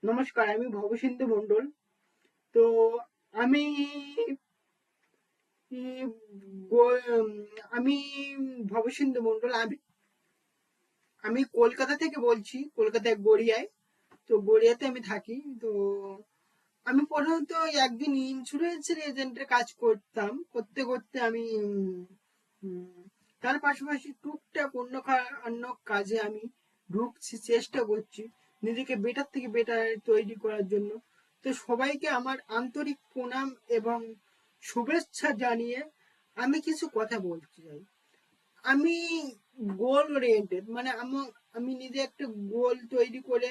নমস্কার, আমি ভবসিন্ধু মণ্ডল। তো আমি ই- আমি ভবসিন্ধু মণ্ডল। আমি কলকাতা থেকে বলছি, কলকাতায় গড়িয়ায়। তো গড়িয়াতে আমি থাকি। তো আমি প্রধানত একদিন ইন্স্যুরেন্সের এজেন্টের কাজ করতাম। করতে করতে আমি উম, তার পাশাপাশি টুকটাক অন্য কাজে আমি ঢুকছি, চেষ্টা করছি নিজেকে বেটার থেকে বেটার তৈরি করার জন্য। তো সবাইকে আমার আন্তরিক প্রণাম এবং শুভেচ্ছা জানিয়ে আমি কিছু কথা বলতে চাই। আমি গোল ওরিয়েন্টেড, মানে আমি নিজে একটা গোল তৈরি করে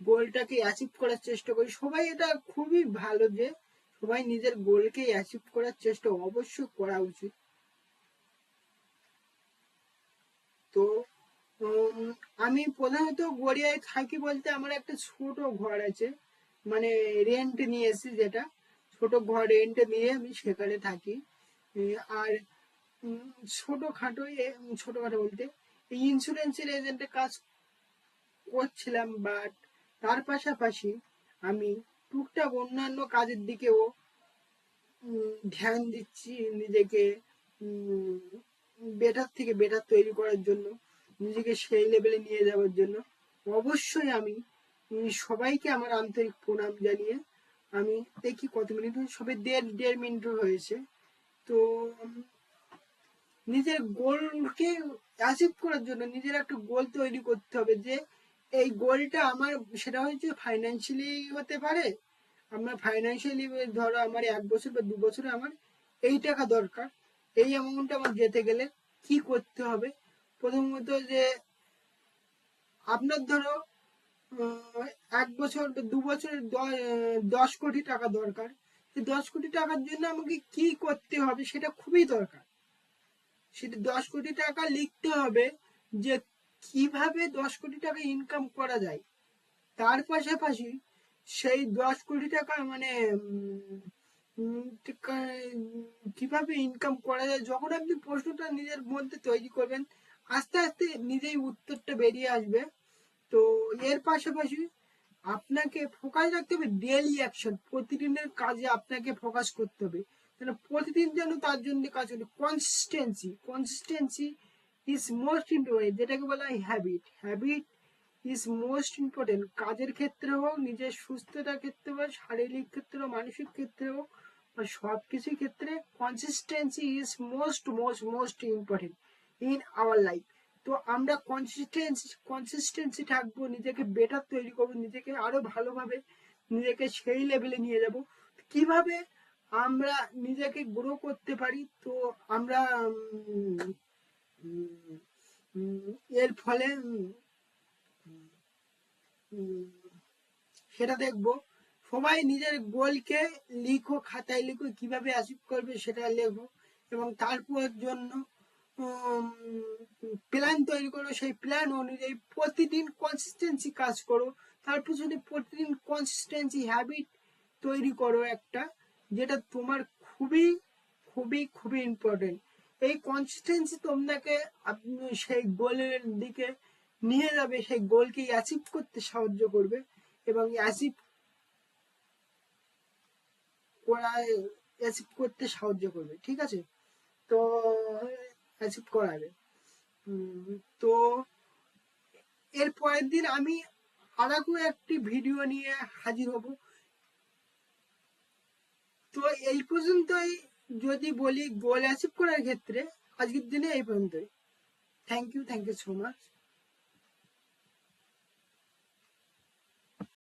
গোলটাকে অ্যাচিভ করার চেষ্টা করি। সবাই এটা খুবই ভালো যে সবাই নিজের গোলকে অ্যাচিভ করার চেষ্টা অবশ্যই করা উচিত। তো উম, আমি প্রধানত গড়িয়ায় থাকি বলতে আমার একটা ছোট ঘর আছে, মানে রেন্ট নিয়েছি, যেটা ছোট ঘর রেন্টে নিয়ে আমি সেখানে থাকি। আর উম, ছোটখাটো ছোটখাটো বলতে এই ইন্স্যুরেন্সের এজেন্টের কাজ করছিলাম, বাট তার পাশাপাশি আমি টুকটাক অন্যান্য কাজের দিকেও ধ্যান দিচ্ছি, নিজেকে বেটার থেকে বেটার তৈরি করার জন্য, নিজেকে সেই লেভেলে নিয়ে যাওয়ার জন্য। অবশ্যই আমি সবাইকে আমার আন্তরিক প্রণাম জানিয়ে আমি দেখি কত মিনিট হয়েছে, সবে দেড় মিনিট হয়েছে। তো নিজের গোলকে অ্যাচিভ করার জন্য নিজের একটা গোল তৈরি করতে হবে, যে এই গোলটা আমার, সেটা হচ্ছে ফাইন্যান্সিয়ালি হতে পারে। আমরা ফাইন্যান্সিয়ালি ধরো আমার 1 বছর বা 2 বছরে আমার এই টাকা দরকার, এই অ্যামাউন্ট আমার যেতে গেলে কি করতে হবে। প্রথমত যে আপনার ধরো 1 বছর বা 2 বছরের 10 কোটি টাকা দরকার। 10 কোটি টাকার জন্য আমাকে কি করতে হবে সেটা খুবই দরকার। সেটা 10 কোটি টাকা লিখতে হবে, যে কিভাবে 10 কোটি টাকা ইনকাম করা যায়। তার পাশাপাশি সেই 10 কোটি টাকা মানে কিভাবে ইনকাম করা যায়, যখন আপনি প্রশ্নটা নিজের মধ্যে তৈরি করবেন আস্তে আস্তে নিজেই উত্তরটা বেরিয়ে আসবে। তো এর পাশাপাশি আপনাকে ফোকাস রাখতে হবে ডেইলি অ্যাকশন, প্রতিদিনের কাজে আপনাকে ফোকাস করতে হবে। প্রতিদিন যেন তার জন্য কাজ করে। কনসিস্টেন্সি ইজ মোস্ট ইম্পর্টেন্ট, যেটাকে বলা হয় habit. Habit is most important, কাজের ক্ষেত্রে হোক, নিজের সুস্থতার ক্ষেত্রে হোক, শারীরিক ক্ষেত্রে হোক, মানসিক ক্ষেত্রে হোক, বা সব কিছুর ক্ষেত্রে consistency is most most most important in our life. তো আমরা কনসিস্টেন্সি থাকবো, নিজেকে বেটার তৈরি করবো, নিজেকে আরো ভালোভাবে নিজেকে সেই লেভেলে নিয়ে যাব। কিভাবে আমরা নিজেকে গ্রো করতে পারি, তো আমরা এর ফলে সেটা দেখবো। সবাই নিজের গোলকে লিখো, খাতায় লিখো, কিভাবে অ্যাচিভ করবে সেটা লেখো, এবং তারপর জন্য প্ল্যান তৈরি করো। সেই প্ল্যান অনুযায়ী প্রতিদিন কনসিস্টেন্সি কাজ করো। তার পিছনে প্রতিদিন কনসিস্টেন্সি হ্যাবিট তৈরি করো একটা, যেটা তোমার খুবই খুবই খুবই ইম্পর্টেন্ট। এই কনসিস্টেন্সি তোমাকে সেই গোলের দিকে নিয়ে যাবে, সেই গোলকে অ্যাচিভ করতে সাহায্য করবে, এবং অ্যাচিভ করতে সাহায্য করবে। ঠিক আছে? তো অ্যাচিভ করাবে। তো এর পরের দিন আমি আরেকও একটি ভিডিও নিয়ে হাজির হব। তো এই পর্যন্তই, যদি বলি গোল অ্যাচিভ করার ক্ষেত্রে আজকের দিনে এই পর্যন্তই। Thank you so much.